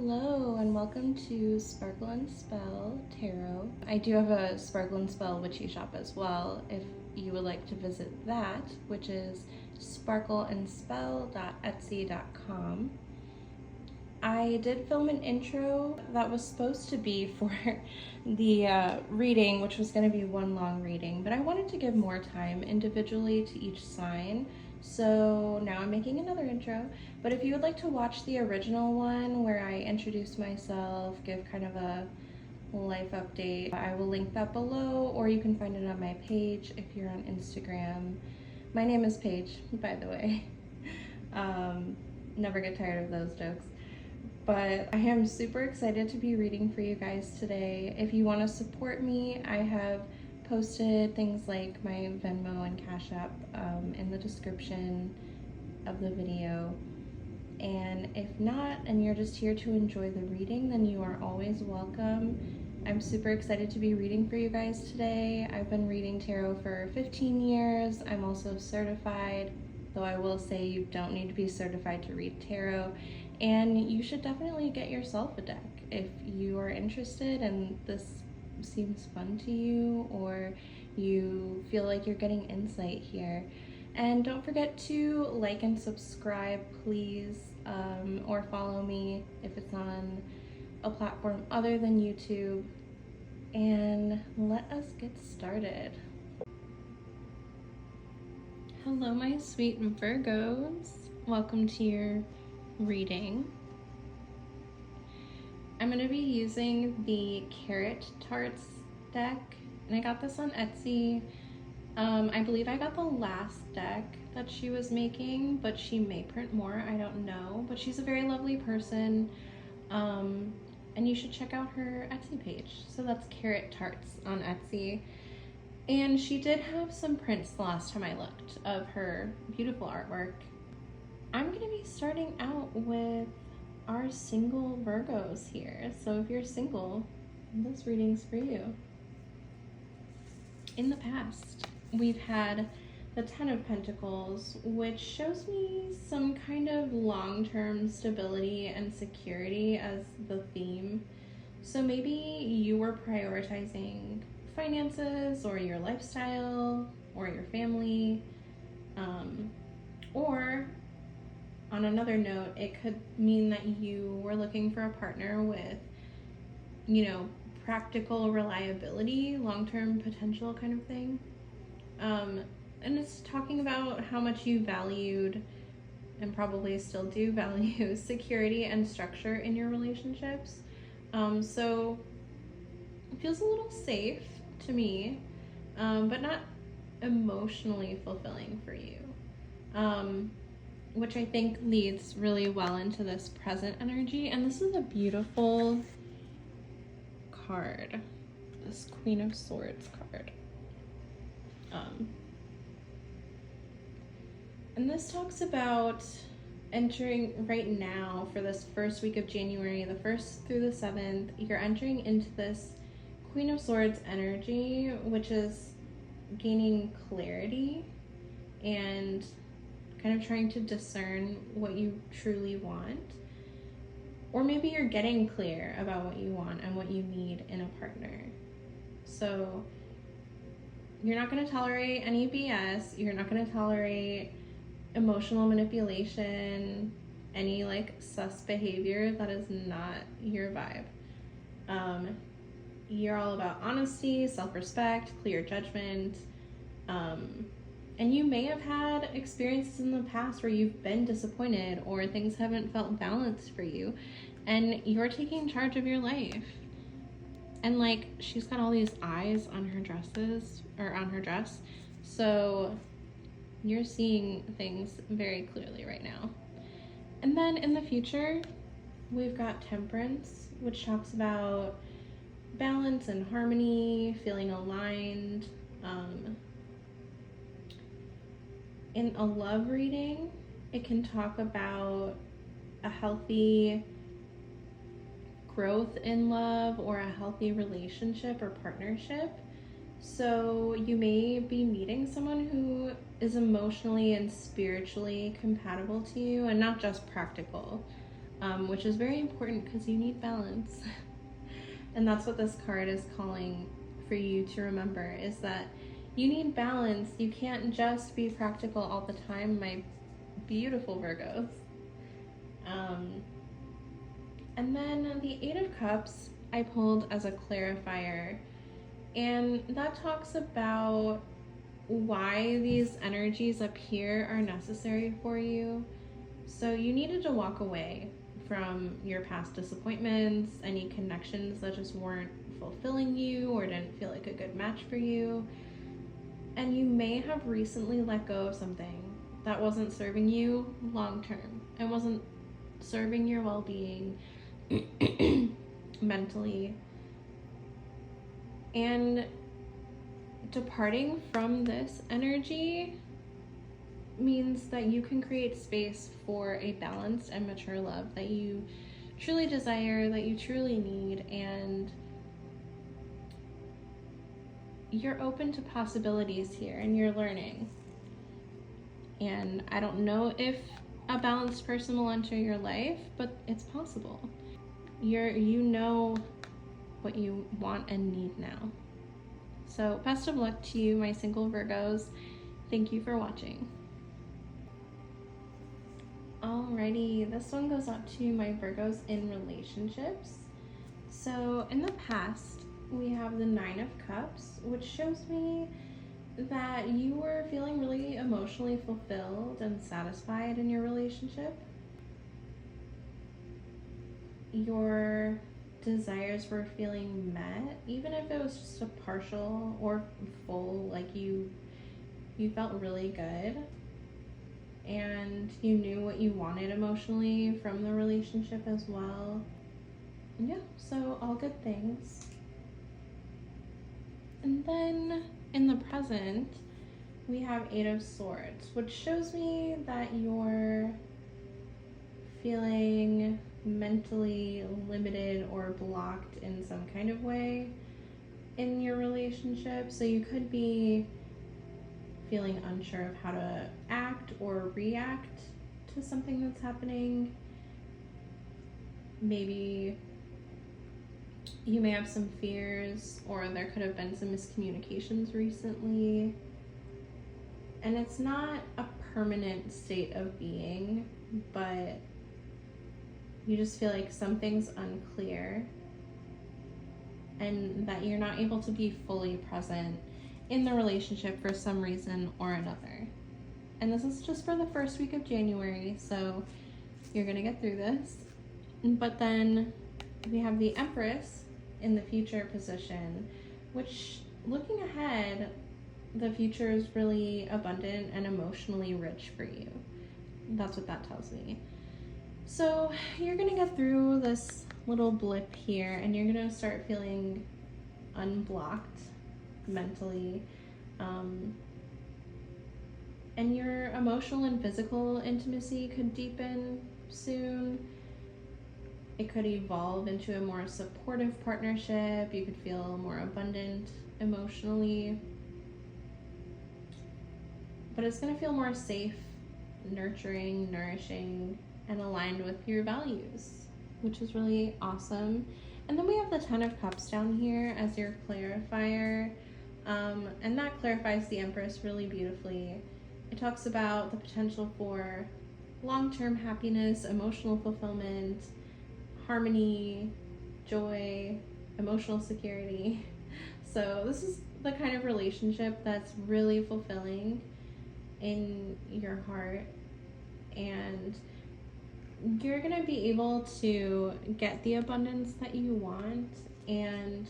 Hello and welcome to Sparkle and Spell Tarot. I do have a Sparkle and Spell witchy shop as well if you would like to visit that, which is sparkleandspell.etsy.com. I did film an intro that was supposed to be for the reading, which was going to be one long reading, but I wanted to give more time individually to each sign. So now I'm making another intro, but if you would like to watch the original one where I introduce myself, give kind of a life update, I will link that below, or you can find it on my page if you're on Instagram. My name is Paige, by the way. Never get tired of those jokes. But I am super excited to be reading for you guys today. If you want to support me, I have posted things like my Venmo and Cash App in the description of the video. And if not, and you're just here to enjoy the reading, then you are always welcome. I'm super excited to be reading for you guys today. I've been reading tarot for 15 years. I'm also certified, though I will say you don't need to be certified to read tarot. And you should definitely get yourself a deck if you are interested and this seems fun to you, or you feel like you're getting insight here. And don't forget to like and subscribe, please, or follow me if it's on a platform other than YouTube. And let us get started. Hello, my sweet Virgos. Welcome to your reading. I'm going to be using the Carrot Tarts deck, and I got this on Etsy. I believe I got the last deck that she was making, but she may print more, I don't know. But she's a very lovely person, and you should check out her Etsy page. So that's Carrot Tarts on Etsy. And she did have some prints the last time I looked of her beautiful artwork. I'm going to be starting out with our single Virgos here. So if you're single, this reading's for you. In the past, we've had the Ten of Pentacles, which shows me some kind of long-term stability and security as the theme. So maybe you were prioritizing finances or your lifestyle or your family, or on another note, it could mean that you were looking for a partner with, practical reliability, long-term potential kind of thing. And it's talking about how much you valued and probably still do value security and structure in your relationships. So it feels a little safe to me, but not emotionally fulfilling for you. Which I think leads really well into this present energy. And this is a beautiful card, this Queen of Swords card. And this talks about entering right now for this first week of January, the 1st through the 7th, you're entering into this Queen of Swords energy, which is gaining clarity and kind of trying to discern what you truly want. Or maybe you're getting clear about what you want and what you need in a partner. So you're not going to tolerate any BS. You're not going to tolerate emotional manipulation, any sus behavior that is not your vibe. You're all about honesty, self-respect, clear judgment, and you may have had experiences in the past where you've been disappointed or things haven't felt balanced for you, and you're taking charge of your life. And she's got all these eyes on her dresses, or on her dress, so you're seeing things very clearly right now. And then in the future, we've got Temperance, which talks about balance and harmony, feeling aligned. In a love reading, it can talk about a healthy growth in love or a healthy relationship or partnership. So you may be meeting someone who is emotionally and spiritually compatible to you, and not just practical. which is very important because you need balance. And that's what this card is calling for you to remember, is that you need balance. You can't just be practical all the time, my beautiful Virgos. And then the Eight of Cups I pulled as a clarifier, and that talks about why these energies up here are necessary for you. So you needed to walk away from your past disappointments, any connections that just weren't fulfilling you or didn't feel like a good match for you. And you may have recently let go of something that wasn't serving you long term and wasn't serving your well-being mentally. And departing from this energy means that you can create space for a balanced and mature love that you truly desire, that you truly need, and you're open to possibilities here and you're learning. And I don't know if a balanced person will enter your life, but it's possible. You know what you want and need now. So best of luck to you, my single Virgos. Thank you for watching. Alrighty, this one goes out to my Virgos in relationships. So in the past, we have the Nine of Cups, which shows me that you were feeling really emotionally fulfilled and satisfied in your relationship. Your desires were feeling met, even if it was just a partial or full, like you felt really good and you knew what you wanted emotionally from the relationship as well. Yeah, so all good things. And then in the present, we have Eight of Swords, which shows me that you're feeling mentally limited or blocked in some kind of way in your relationship. So you could be feeling unsure of how to act or react to something that's happening. Maybe you may have some fears, or there could have been some miscommunications recently. And it's not a permanent state of being, but you just feel like something's unclear and that you're not able to be fully present in the relationship for some reason or another. And this is just for the first week of January, so you're gonna get through this. But then we have the Empress in the future position, which, looking ahead, the future is really abundant and emotionally rich for you. That's what that tells me. So you're gonna get through this little blip here and you're gonna start feeling unblocked mentally. And your emotional and physical intimacy could deepen soon. It could evolve into a more supportive partnership. You could feel more abundant emotionally. But it's gonna feel more safe, nurturing, nourishing, and aligned with your values, which is really awesome. And then we have the Ten of Cups down here as your clarifier. And that clarifies the Empress really beautifully. It talks about the potential for long-term happiness, emotional fulfillment, harmony, joy, emotional security. So this is the kind of relationship that's really fulfilling in your heart, and you're gonna be able to get the abundance that you want, and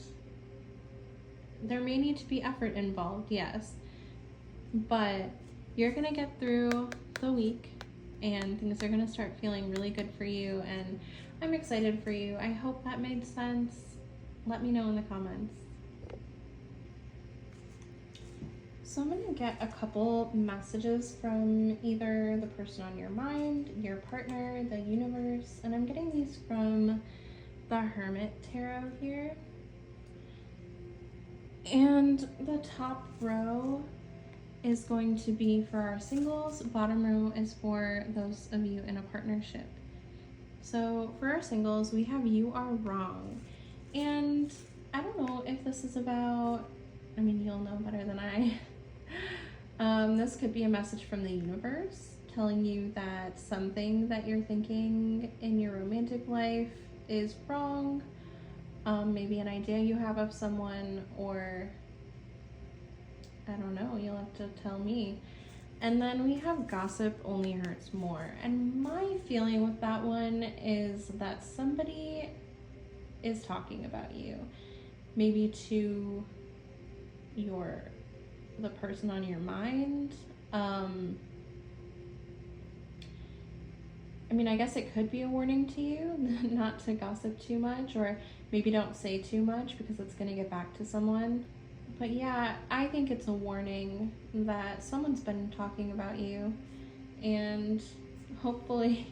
there may need to be effort involved, yes, but you're gonna get through the week and things are gonna start feeling really good for you, and I'm excited for you. I hope that made sense. Let me know in the comments. So I'm gonna get a couple messages from either the person on your mind, your partner, the universe, and I'm getting these from the Hermit Tarot here. And the top row is going to be for our singles, bottom row is for those of you in a partnership. So for our singles, we have You Are Wrong. And I don't know if this is about, I mean, you'll know better than I. This could be a message from the universe telling you that something that you're thinking in your romantic life is wrong. Maybe an idea you have of someone, or I don't know, you'll have to tell me. And then we have Gossip Only Hurts More. And my feeling with that one is that somebody is talking about you. Maybe to the person on your mind. I mean, I guess it could be a warning to you not to gossip too much, or maybe don't say too much because it's going to get back to someone. But yeah, I think it's a warning that someone's been talking about you, and hopefully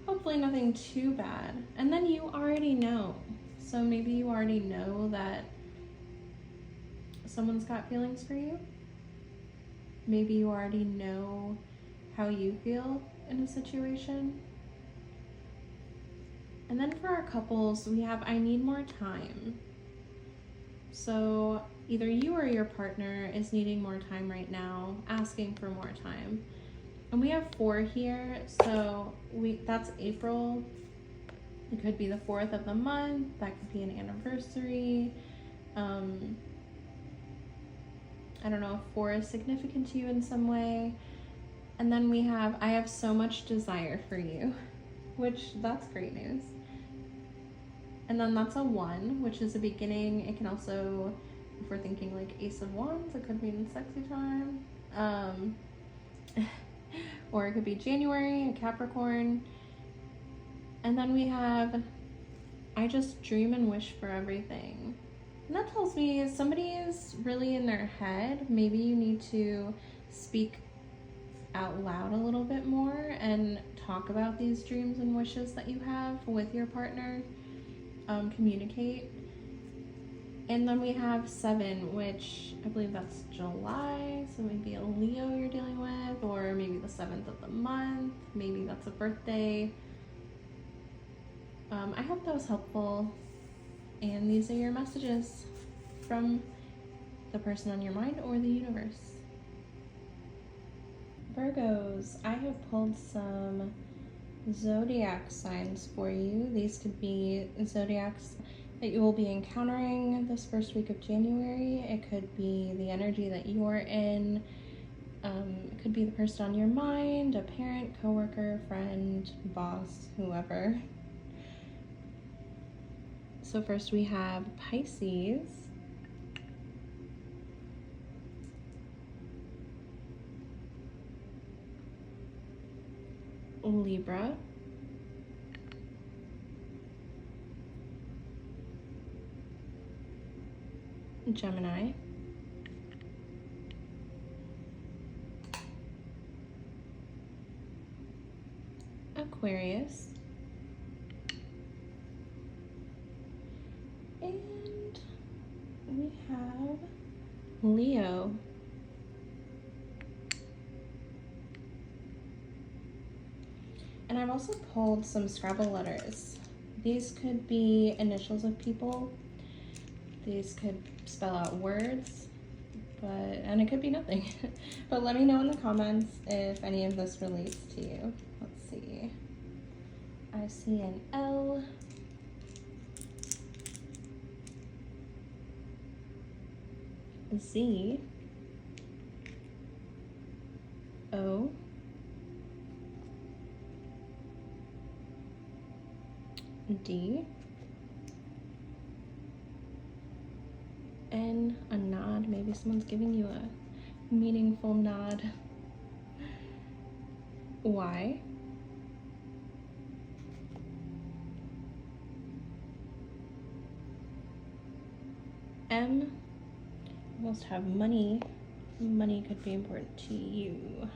nothing too bad. And then you already know. So maybe you already know that someone's got feelings for you. Maybe you already know how you feel in a situation. And then for our couples, we have I need more time. So either you or your partner is needing more time right now, asking for more time. And we have 4 here, so that's April. It could be the 4th of the month. That could be an anniversary. I don't know if 4 is significant to you in some way. And then we have I have so much desire for you, which that's great news. And then that's a 1, which is a beginning. It can also, if we're thinking like Ace of Wands, it could mean sexy time. Or it could be January, a Capricorn. And then we have I just dream and wish for everything. And that tells me somebody is really in their head. Maybe you need to speak out loud a little bit more and talk about these dreams and wishes that you have with your partner. Communicate. And then we have 7, which I believe that's July, so maybe a Leo you're dealing with, or maybe the 7th of the month, maybe that's a birthday. I hope that was helpful, and these are your messages from the person on your mind or the universe. Virgos, I have pulled some Zodiac signs for you. These could be zodiacs that you will be encountering this first week of January. It could be the energy that you are in. It could be the person on your mind, a parent, coworker, friend, boss, whoever. So first we have Pisces. Libra. Gemini. Aquarius. And we have Leo. And I've also pulled some Scrabble letters. These could be initials of people. These could spell out words, and it could be nothing. But let me know in the comments if any of this relates to you. Let's see. I see an L. Z. O. D. N, a nod. Maybe someone's giving you a meaningful nod. Y. M. Almost have money. Money could be important to you.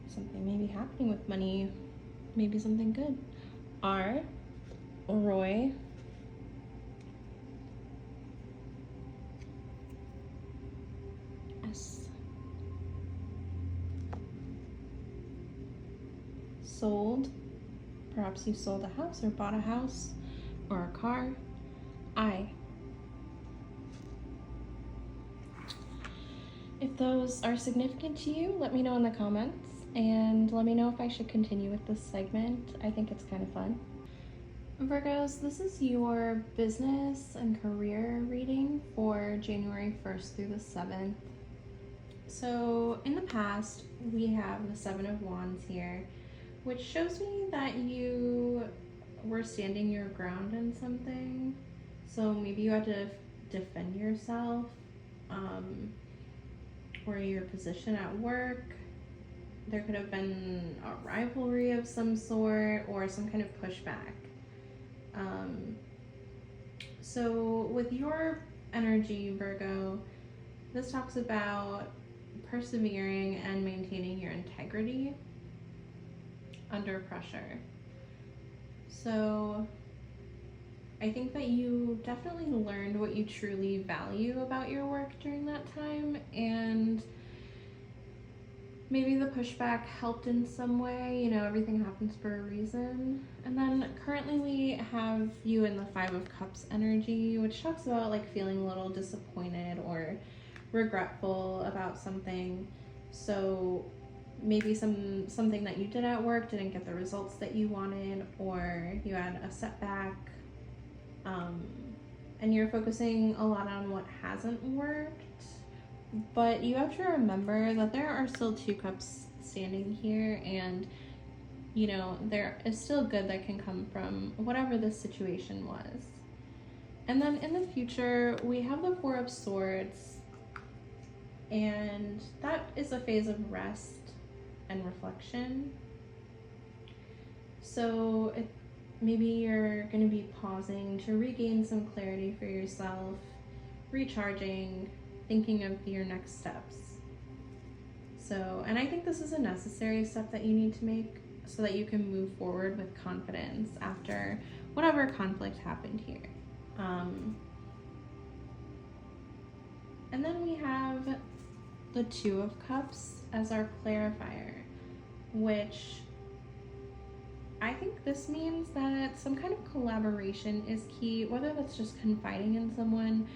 Something may be happening with money. Maybe something good. R. Roy. S. sold. Perhaps you sold a house or bought a house or a car. If those are significant to you, let me know in the comments and let me know if I should continue with this segment. I think it's kind of fun. Virgos, this is your business and career reading for January 1st through the 7th. So in the past, we have the Seven of Wands here, which shows me that you were standing your ground in something. So maybe you had to defend yourself, or your position at work. There could have been a rivalry of some sort or some kind of pushback. So with your energy, Virgo, this talks about persevering and maintaining your integrity under pressure. So I think that you definitely learned what you truly value about your work during that time, and maybe the pushback helped in some way. You know, everything happens for a reason. And then currently we have you in the Five of Cups energy, which talks about like feeling a little disappointed or regretful about something. So maybe something that you did at work didn't get the results that you wanted, or you had a setback, and you're focusing a lot on what hasn't worked. But you have to remember that there are still two cups standing here, and you know, there is still good that can come from whatever this situation was. And then in the future, we have the Four of Swords, and that is a phase of rest and reflection. So maybe you're going to be pausing to regain some clarity for yourself, recharging, thinking of your next steps. So, and I think this is a necessary step that you need to make so that you can move forward with confidence after whatever conflict happened here. And then we have the Two of Cups as our clarifier, which I think this means that some kind of collaboration is key, whether that's just confiding in someone,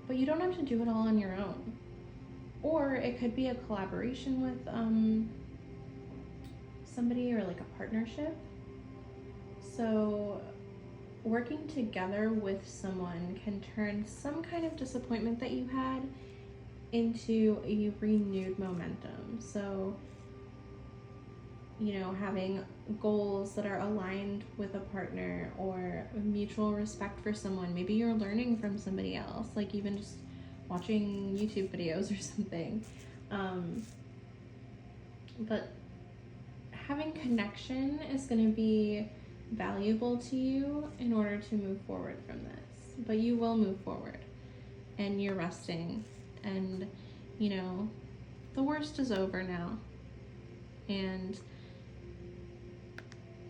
but you don't have to do it all on your own. Or it could be a collaboration with somebody, or like a partnership. So working together with someone can turn some kind of disappointment that you had into a renewed momentum. So, you know, having goals that are aligned with a partner, or mutual respect for someone. Maybe you're learning from somebody else, like even just watching YouTube videos or something. But having connection is going to be valuable to you in order to move forward from this. But you will move forward, and you're resting, and you know, the worst is over now. And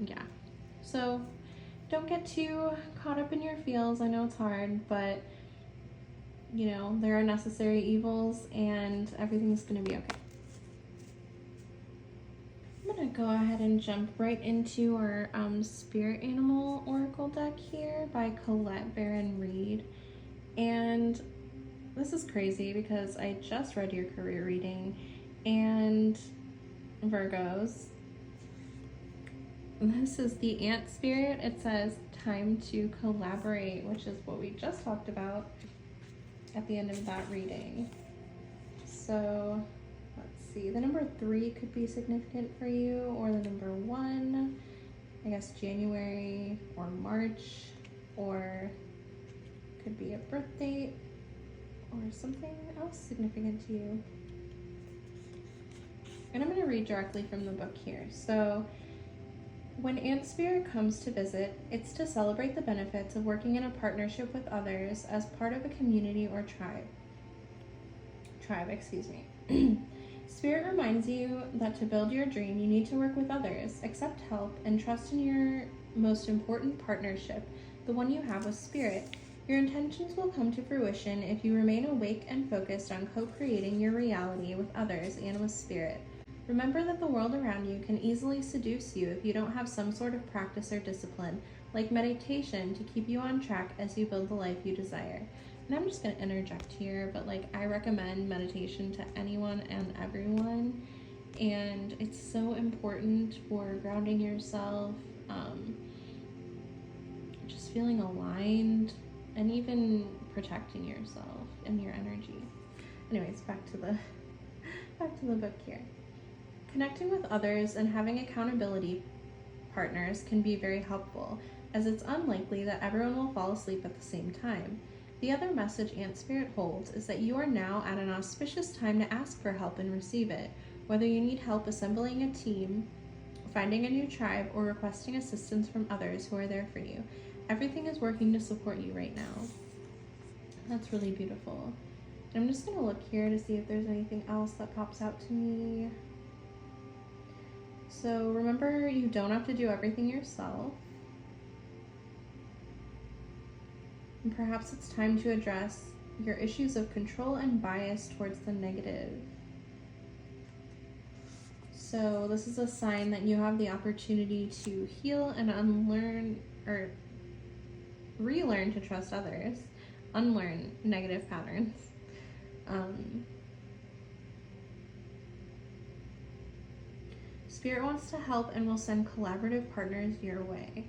yeah, so don't get too caught up in your feels. I know it's hard, but you know, there are necessary evils, and everything's gonna be okay. I'm gonna go ahead and jump right into our Spirit Animal Oracle deck here by Colette Baron Reed. And this is crazy because I just read your career reading, and Virgos, this is the Ant Spirit. It says time to collaborate, which is what we just talked about at the end of that reading. So let's see, the number 3 could be significant for you, or the number 1, I guess January or March, or could be a birth date or something else significant to you. And I'm going to read directly from the book here. So when Ant Spirit comes to visit, it's to celebrate the benefits of working in a partnership with others as part of a community or tribe. Spirit reminds you that to build your dream, you need to work with others, accept help, and trust in your most important partnership, the one you have with Spirit. Your intentions will come to fruition if you remain awake and focused on co-creating your reality with others and with Spirit. Remember that the world around you can easily seduce you if you don't have some sort of practice or discipline, like meditation, to keep you on track as you build the life you desire. And I'm just going to interject here, but I recommend meditation to anyone and everyone. And it's so important for grounding yourself, just feeling aligned, and even protecting yourself and your energy. Anyways, back to the book here. Connecting with others and having accountability partners can be very helpful, as it's unlikely that everyone will fall asleep at the same time. The other message Ant Spirit holds is that you are now at an auspicious time to ask for help and receive it, whether you need help assembling a team, finding a new tribe, or requesting assistance from others who are there for you. Everything is working to support you right now. That's really beautiful. I'm just going to look here to see if there's anything else that pops out to me. So remember, you don't have to do everything yourself. And perhaps it's time to address your issues of control and bias towards the negative. So this is a sign that you have the opportunity to heal and unlearn, or relearn to trust others, unlearn negative patterns. Spirit wants to help and will send collaborative partners your way.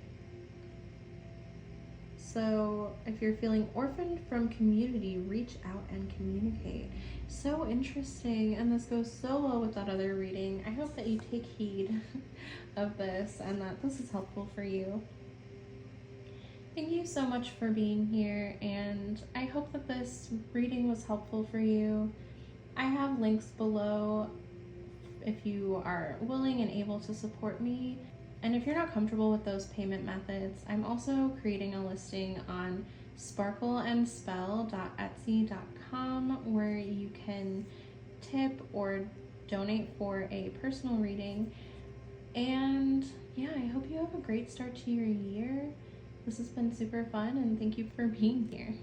So if you're feeling orphaned from community, reach out and communicate. So interesting, and this goes so well with that other reading. I hope that you take heed of this and that this is helpful for you. Thank you so much for being here, and I hope that this reading was helpful for you. I have links below if you are willing and able to support me. And if you're not comfortable with those payment methods, I'm also creating a listing on sparkleandspell.etsy.com where you can tip or donate for a personal reading. And yeah, I hope you have a great start to your year. This has been super fun, and thank you for being here.